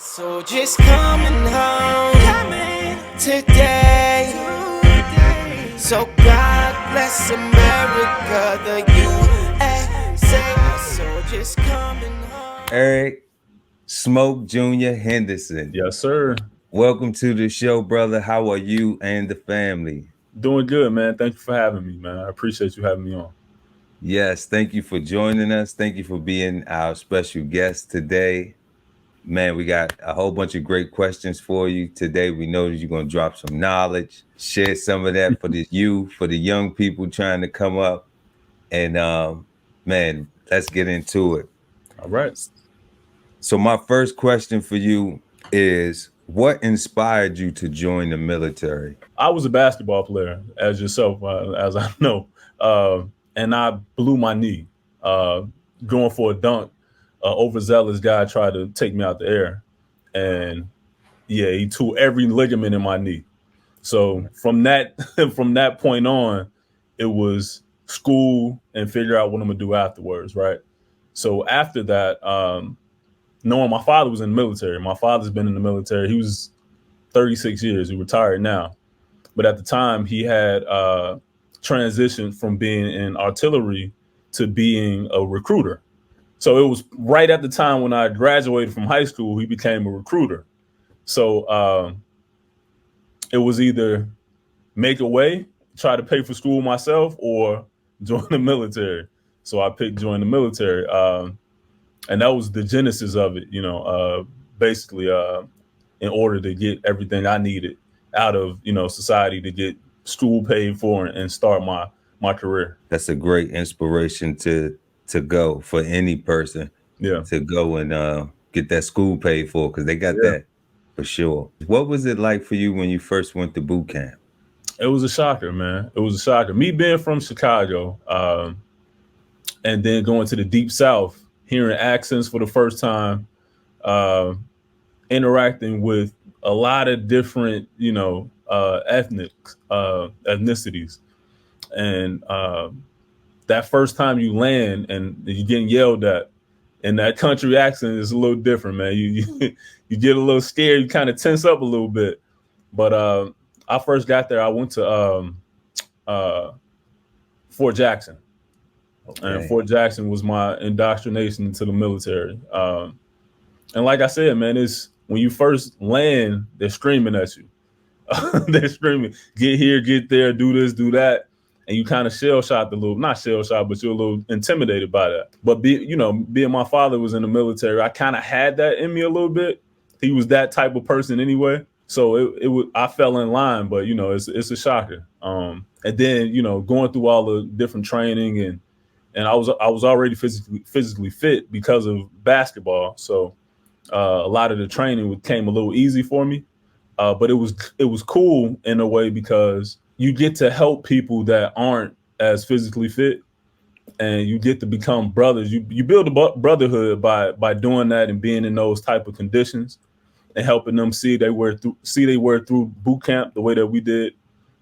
So just coming home today. So God bless America, the USA. So just coming home. Eric Smoke Jr. Henderson. Yes, sir. Welcome to the show, brother. How are you and the family? Doing good, man. Thank you for having me, man. I appreciate you having me on. Yes, thank you for joining us. Thank you for being our special guest today. Man, we got a whole bunch of great questions for you today. We know that you're going to drop some knowledge, share some of that for the youth, for the young people trying to come up. And man, let's get into it. All right. So my first question for you is, what inspired you to join the military? I was a basketball player, as yourself, as I know, and I blew my knee going for a dunk. Overzealous guy tried to take me out the air, and yeah, he tore every ligament in my knee. So from that from that point on, it was school and figure out what I'm gonna do afterwards, right? So after that, knowing my father was in the military, my father's been in the military. He was 36 years. He retired now, but at the time he had transitioned from being in artillery to being a recruiter. So it was right at the time when I graduated from high school, he became a recruiter. So it was either make a way, try to pay for school myself, or join the military. So I picked join the military, and that was the genesis of it. Basically, in order to get everything I needed out of society to get school paid for and start my career. That's a great inspiration to go for any person Yeah, to go and get that school paid for, because they got yeah. that for sure. What was it like for you when you first went to boot camp? It was a shocker, man. It was a shocker. Me being from Chicago, and then going to the deep South, hearing accents for the first time, uh, interacting with a lot of different, ethnicities, and that first time you land and you're getting yelled at, and that country accent is a little different, man. You get a little scared, you kind of tense up a little bit. But I first got there, I went to uh, Fort Jackson, and Okay. Fort Jackson was my indoctrination into the military. And like I said, man, it's when you first land, they're screaming at you. They're screaming, "Get here, get there, do this, do that," and you kind of shell shocked a little, not shell shocked, but you're a little intimidated by that. But being my father was in the military, I kind of had that in me a little bit. He was that type of person anyway, so I fell in line. But it's a shocker. And then going through all the different training, and I was already physically fit because of basketball, so a lot of the training came a little easy for me. But it was cool in a way because you get to help people that aren't as physically fit, and you get to become brothers. You build a brotherhood by doing that and being in those type of conditions, and helping them see they were through boot camp the way that we did.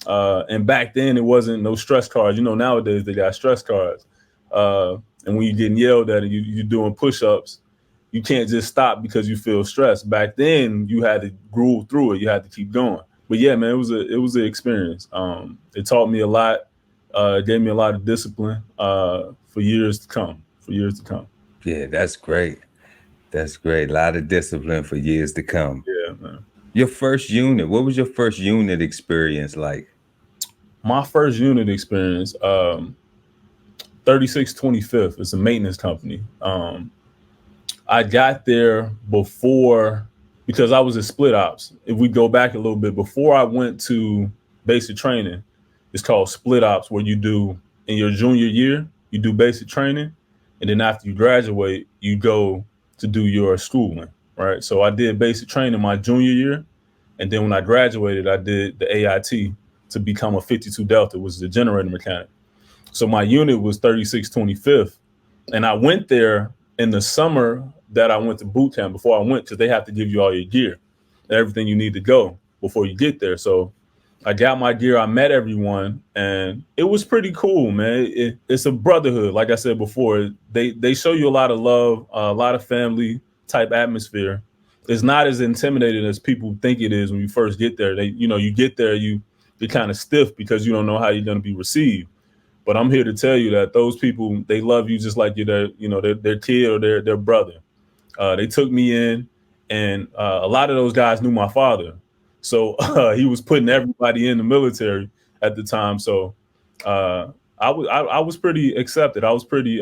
And back then it wasn't no stress cards. Nowadays they got stress cards. And when you're getting yelled at and you're doing push-ups, you can't just stop because you feel stressed. Back then, you had to groove through it. You had to keep going. But yeah, man, it was an experience. It taught me a lot. It gave me a lot of discipline for years to come. For years to come. Yeah, that's great. That's great. A lot of discipline for years to come. Yeah, man. Your first unit, what was your first unit experience like? My first unit experience, 3625th. It's a maintenance company. I got there before, because I was at split ops. If we go back a little bit, before I went to basic training, it's called split ops, where you do in your junior year, you do basic training. And then after you graduate, you go to do your schooling, right? So I did basic training my junior year. And then when I graduated, I did the AIT to become a 52 Delta, which is a generator mechanic. So my unit was 3625th. And I went there in the summer that I went to boot camp before I went, because they have to give you all your gear, everything you need to go before you get there. So I got my gear, I met everyone, and it was pretty cool, man. It's a brotherhood. Like I said before, they show you a lot of love, a lot of family type atmosphere. it's not as intimidating as people think it is when you first get there. You get there, you're kind of stiff because you don't know how you're going to be received. But I'm here to tell you that those people, they love you just like you're their kid or their brother. They took me in, and a lot of those guys knew my father, so he was putting everybody in the military at the time. So I was pretty accepted. I was pretty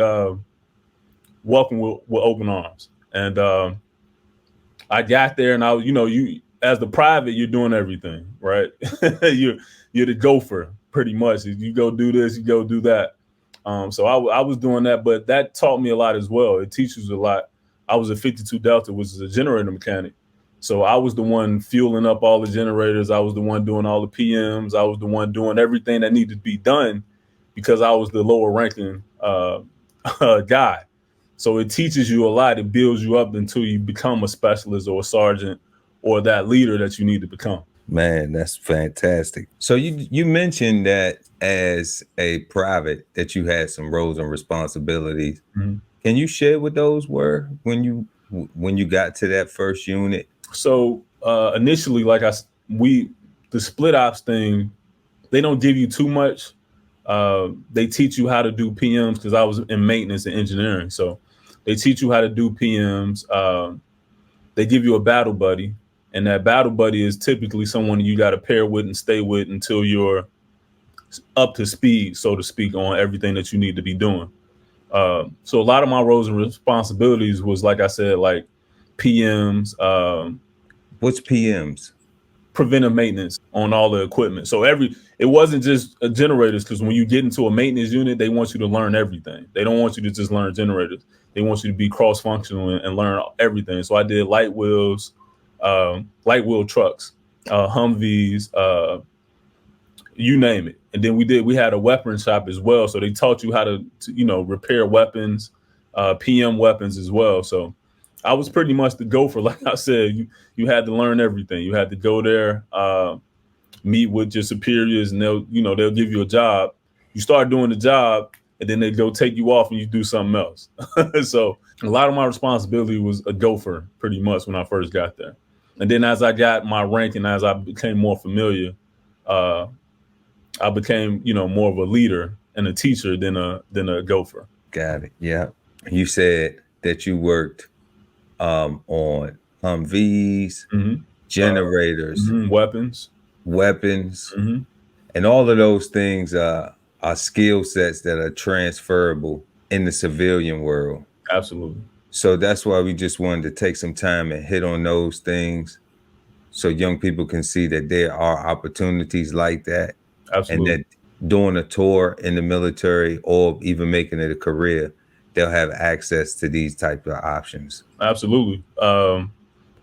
welcome with open arms, and I got there, and you as the private, you're doing everything right. You're the gopher pretty much. You go do this, you go do that. So I was doing that, but that taught me a lot as well. It teaches a lot. I was a 52 Delta, which is a generator mechanic. So I was the one fueling up all the generators. I was the one doing all the PMs. I was the one doing everything that needed to be done because I was the lower ranking guy. So it teaches you a lot. It builds you up until you become a specialist or a sergeant or that leader that you need to become. Man, that's fantastic. So you mentioned that as a private that you had some roles and responsibilities. Mhm. Can you share what those were when you got to that first unit? So initially, the split ops thing, they don't give you too much. They teach you how to do PMs because I was in maintenance and engineering. So they teach you how to do PMs. They give you a battle buddy, and that battle buddy is typically someone you got to pair with and stay with until you're up to speed, so to speak, on everything that you need to be doing. So a lot of my roles and responsibilities was, like I said, like PMs, What's PMs? preventive maintenance on all the equipment. So it wasn't just generators, because when you get into a maintenance unit, they want you to learn everything. They don't want you to just learn generators. They want you to be cross-functional and learn everything. So I did light wheel trucks, Humvees, you name it. And then we had a weapon shop as well. So they taught you how to repair weapons, PM weapons as well. So I was pretty much the gopher. Like I said, you had to learn everything. You had to go there, meet with your superiors, and they'll give you a job. You start doing the job, and then they go take you off and you do something else. So a lot of my responsibility was a gopher pretty much when I first got there. And then as I got my rank and as I became more familiar, I became, more of a leader and a teacher than a gopher. Got it. Yeah. You said that you worked on Humvees, generators, Weapons, and all of those things are skill sets that are transferable in the civilian world. Absolutely. So that's why we just wanted to take some time and hit on those things so young people can see that there are opportunities like that. Absolutely. And that doing a tour in the military or even making it a career, they'll have access to these type of options. Absolutely. A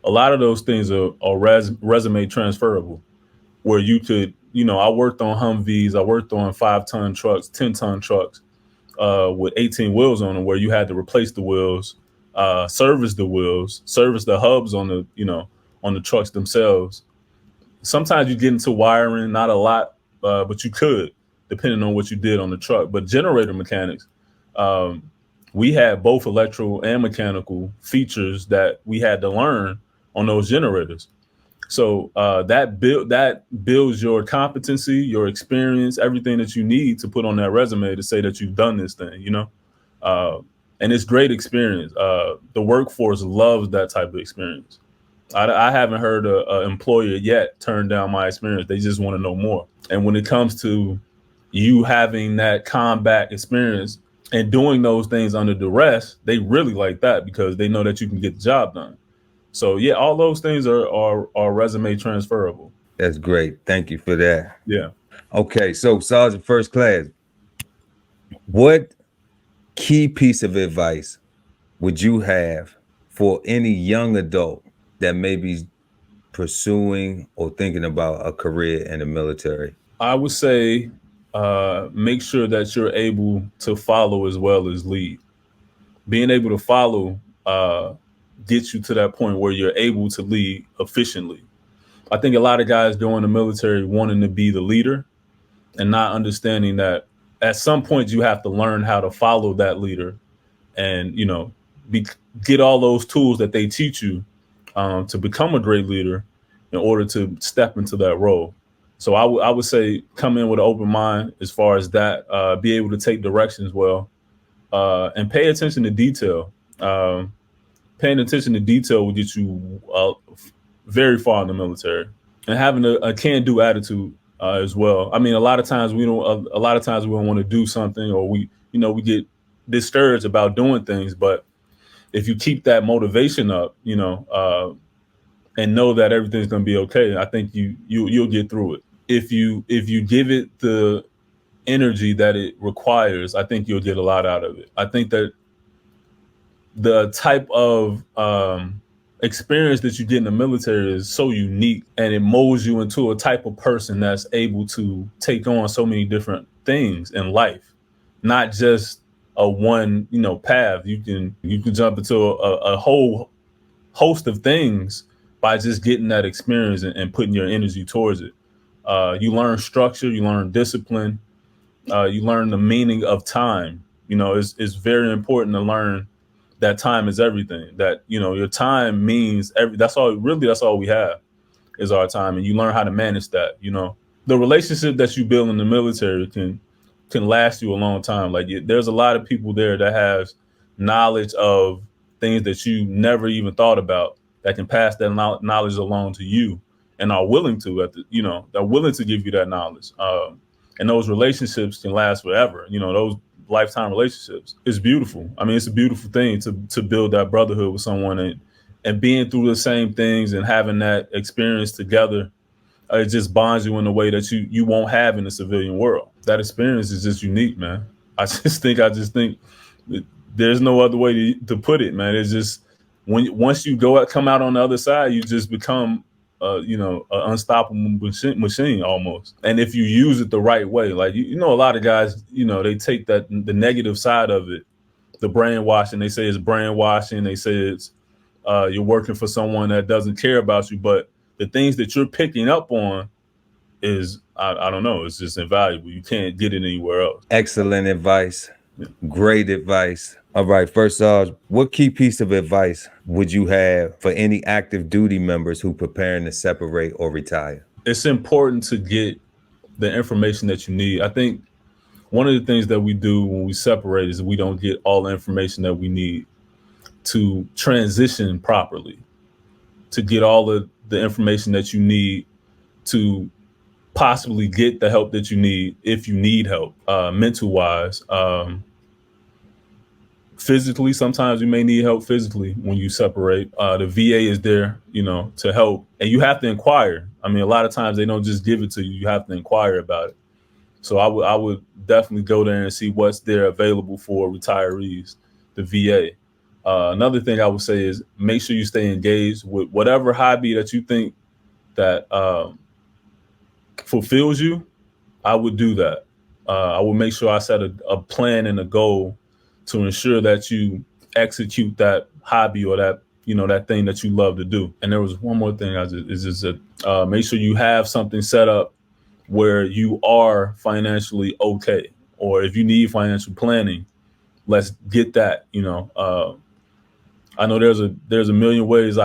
lot of those things are resume transferable, where you could, I worked on Humvees, I worked on 5-ton trucks, 10-ton trucks with 18 wheels on them, where you had to replace the wheels, service the hubs on the trucks themselves. Sometimes you get into wiring, not a lot, but you could, depending on what you did on the truck. But generator mechanics, we had both electrical and mechanical features that we had to learn on those generators. So that builds your competency, your experience, everything that you need to put on that resume to say that you've done this thing, and it's great experience. The workforce loves that type of experience. I haven't heard an employer yet turn down my experience. They just want to know more. And when it comes to you having that combat experience and doing those things under duress, they really like that because they know that you can get the job done. So yeah, all those things are resume transferable. That's great. Thank you for that. Yeah. Okay, so Sergeant First Class, what key piece of advice would you have for any young adult that may be pursuing or thinking about a career in the military? I would say make sure that you're able to follow as well as lead. Being able to follow gets you to that point where you're able to lead efficiently. I think a lot of guys join the military wanting to be the leader and not understanding that at some point you have to learn how to follow that leader and, get all those tools that they teach you to become a great leader in order to step into that role. So I would say come in with an open mind as far as that, be able to take directions well, and pay attention to detail. Paying attention to detail will get you very far in the military, and having a can-do attitude as well. I mean, a lot of times we don't. A lot of times we don't want to do something, or we get discouraged about doing things. But if you keep that motivation up, and know that everything's going to be okay, I think you'll get through it. If you give it the energy that it requires, I think you'll get a lot out of it. I think that the type of experience that you get in the military is so unique, and it molds you into a type of person that's able to take on so many different things in life, not just a one path. You can jump into a whole host of things by just getting that experience and putting your energy towards it. You learn structure, you learn discipline, you learn the meaning of time. It's very important to learn that time is everything. That your time means that's all we have is our time, and you learn how to manage that. The relationship that you build in the military can last you a long time. Like there's a lot of people there that has knowledge of things that you never even thought about, that can pass that knowledge along to you, and are willing to they're willing to give you that knowledge. And those relationships can last forever. Those lifetime relationships. It's beautiful. I mean, it's a beautiful thing to build that brotherhood with someone, and being through the same things and having that experience together. It just bonds you in a way that you won't have in the civilian world. That experience is just unique, man. I just think there's no other way to put it, man. It's just once you come out on the other side, you just become an unstoppable machine almost. And if you use it the right way, like a lot of guys, they take the negative side of it, the brainwashing. They say it's brainwashing. They say it's you're working for someone that doesn't care about you. But the things that you're picking up on is, I don't know, it's just invaluable. You can't get it anywhere else. Excellent advice. Yeah. Great advice. All right, first off, what key piece of advice would you have for any active duty members who preparing to separate or retire? It's important to get the information that you need. I think one of the things that we do when we separate is we don't get all the information that we need to transition properly, to get all the information that you need to possibly get the help that you need if you need help, mental wise. Physically, sometimes you may need help physically when you separate. The VA is there, to help, and you have to inquire. I mean, a lot of times they don't just give it to you. You have to inquire about it. So I would definitely go there and see what's there available for retirees, the VA. Another thing I would say is make sure you stay engaged with whatever hobby that you think that fulfills you. I would do that. I would make sure I set a plan and a goal to ensure that you execute that hobby or that that thing that you love to do. And there was one more thing. Make sure you have something set up where you are financially okay, or if you need financial planning, let's get that. I know there's a million ways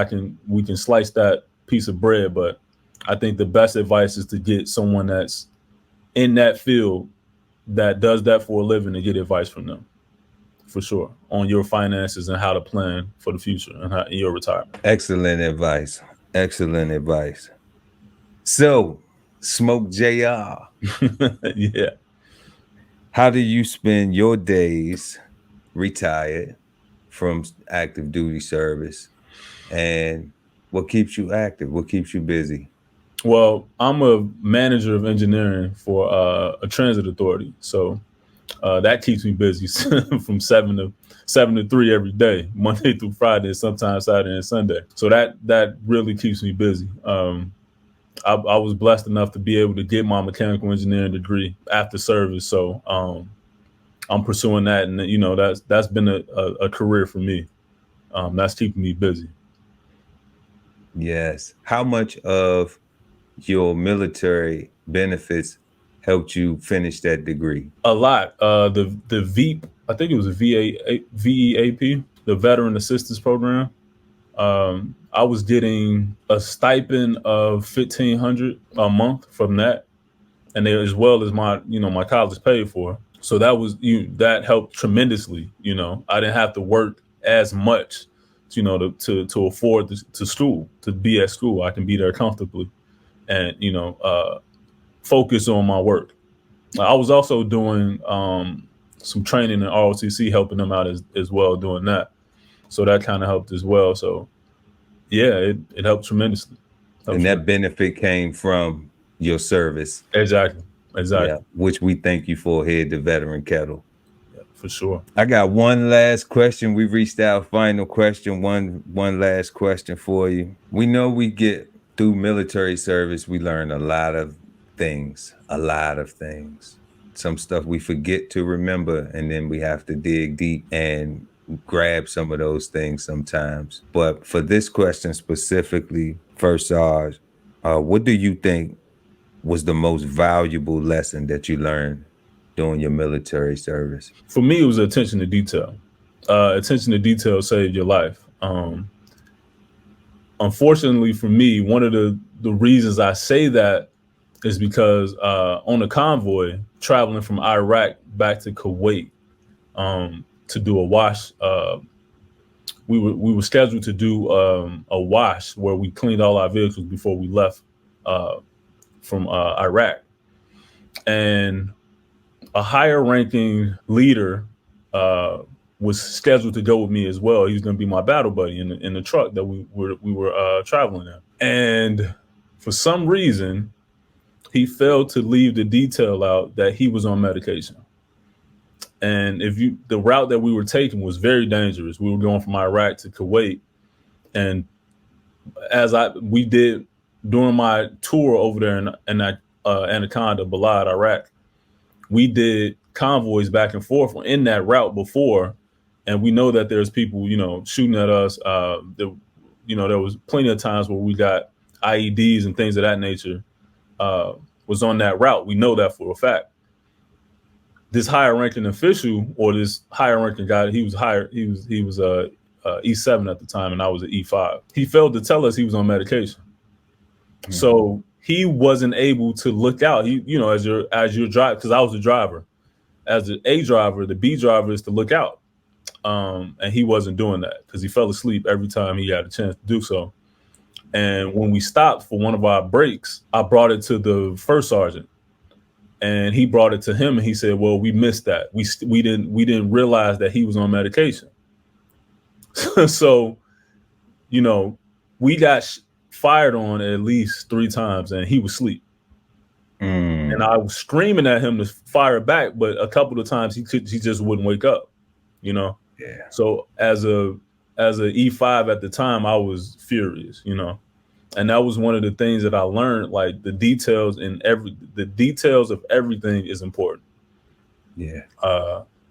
we can slice that piece of bread, but I think the best advice is to get someone that's in that field that does that for a living and get advice from them, for sure, on your finances and how to plan for the future and in your retirement. Excellent advice. Excellent advice. So, Smoke JR. Yeah. How do you spend your days retired from active duty service, and what keeps you active? What keeps you busy? Well, I'm a manager of engineering for a transit authority, so that keeps me busy from 7 to 3 every day, Monday through Friday, sometimes Saturday and Sunday. So that really keeps me busy. I was blessed enough to be able to get my mechanical engineering degree after service, so I'm pursuing that, and that's been a career for me. That's keeping me busy. Yes. How much of your military benefits helped you finish that degree? A lot. The VEAP, I think it was a VEAP, the Veteran Assistance Program. I was getting a stipend of $1,500 a month from that, and as well as my college paid for. So that helped tremendously. I didn't have to work as much, to afford to be at school. I can be there comfortably, and focus on my work. I was also doing some training in ROTC, helping them out as well doing that. So that kind of helped as well. So yeah, it helped tremendously. And that benefit came from your service. Exactly. Yeah, which we thank you for here at the Veteran Kettle. Yeah, for sure. I got one last question. We reached our final question. One last question for you. We know we get through military service, we learn a lot of things. Some stuff we forget to remember, and then we have to dig deep and grab some of those things sometimes. But for this question specifically, first, what do you think was the most valuable lesson that you learned during your military service? For me, it was attention to detail. Attention to detail saved your life. Unfortunately for me, one of the reasons I say that is because on a convoy traveling from Iraq back to Kuwait to do a wash, we were scheduled to do a wash where we cleaned all our vehicles before we left from Iraq. And a higher ranking leader was scheduled to go with me as well. He was going to be my battle buddy in the truck that we were traveling in. And for some reason, he failed to leave the detail out that he was on medication. And the route that we were taking was very dangerous. We were going from Iraq to Kuwait. And we did during my tour over there in Anaconda, Balad, Iraq, we did convoys back and forth in that route before. And we know that there's people, shooting at us. There was plenty of times where we got IEDs and things of that nature was on that route. We know that for a fact. This higher ranking official, or this higher ranking guy, he was E7 at the time, and I was an E5. He failed to tell us he was on medication. Mm-hmm. So he wasn't able to look out. As your driver, because I was the driver. As the A driver, the B driver is to look out. And he wasn't doing that because he fell asleep every time he had a chance to do so. And when we stopped for one of our breaks, I brought it to the first sergeant, and he brought it to him, and he said, "Well, we missed that. We didn't realize that he was on medication." So, we got fired on at least 3 times, and he was asleep. And I was screaming at him to fire back, but a couple of times he just wouldn't wake up. Yeah. So as a E5 at the time, I was furious. And that was one of the things that I learned. Like the details of everything is important. Yeah.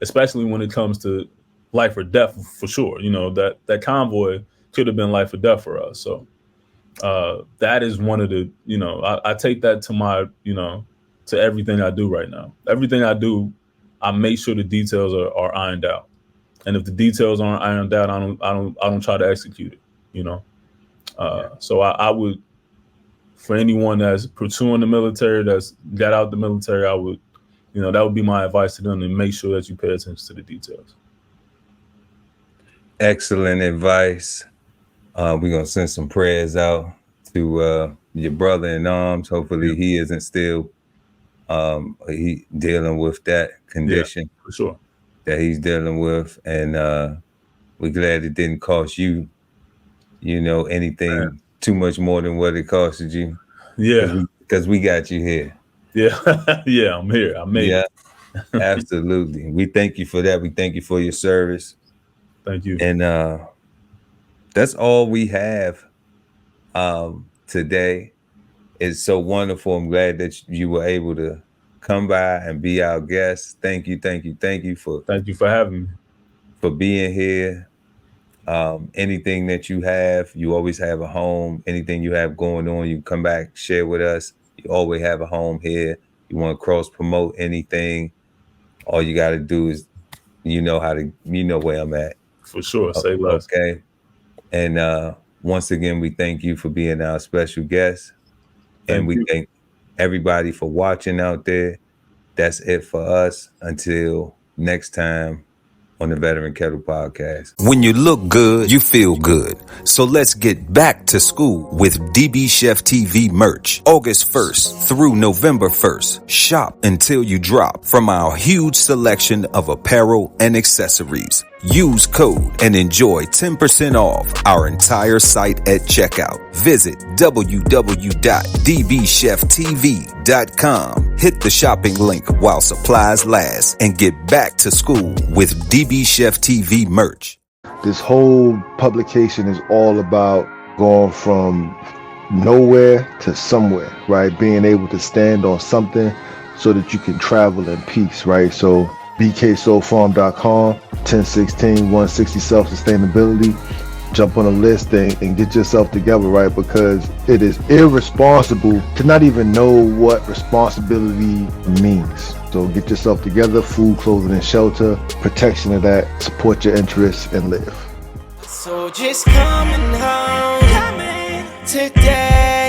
Especially when it comes to life or death, for sure. That convoy could have been life or death for us. So that is one of the, I take that to my, to everything I do right now. Everything I do, I make sure the details are ironed out. And if the details aren't ironed out, I don't try to execute it, So I would, for anyone that's pursuing the military, that's got out the military, I would, that would be my advice to them, to make sure that you pay attention to the details. Excellent advice. We're going to send some prayers out to your brother in arms. Hopefully he isn't still he dealing with that condition. Yeah, for sure. That he's dealing with. And we're glad it didn't cost you, anything too much more than what it costed you. Yeah. Because we got you here. Yeah. Yeah, I'm here. I made it. Absolutely. We thank you for that. We thank you for your service. Thank you. And that's all we have today. It's so wonderful. I'm glad that you were able to come by and be our guest. Thank you for having me, for being here. Anything that you have, you always have a home. Anything you have going on, you come back, share with us. You always have a home here. You want to cross promote anything, all you got to do is, where I'm at. For sure. Say less. Okay. And once again, we thank you for being our special guest. And we thank everybody for watching out there. That's it for us. Until next time on the Veteran Kettle Podcast. When you look good, you feel good. So let's get back to school with DB Chef TV merch. August 1st through November 1st. Shop until you drop from our huge selection of apparel and accessories. Use code and enjoy 10% off our entire site at checkout. Visit www.dbcheftv.com. Hit the shopping link while supplies last and get back to school with DB Chef TV merch. This whole publication is all about going from nowhere to somewhere, right? Being able to stand on something so that you can travel in peace, right? So bksoulfarm.com, 1016-160 self-sustainability. Jump on a list and get yourself together, right? Because it is irresponsible to not even know what responsibility means. So get yourself together, food, clothing, and shelter, protection of that, support your interests, and live. So just coming home today.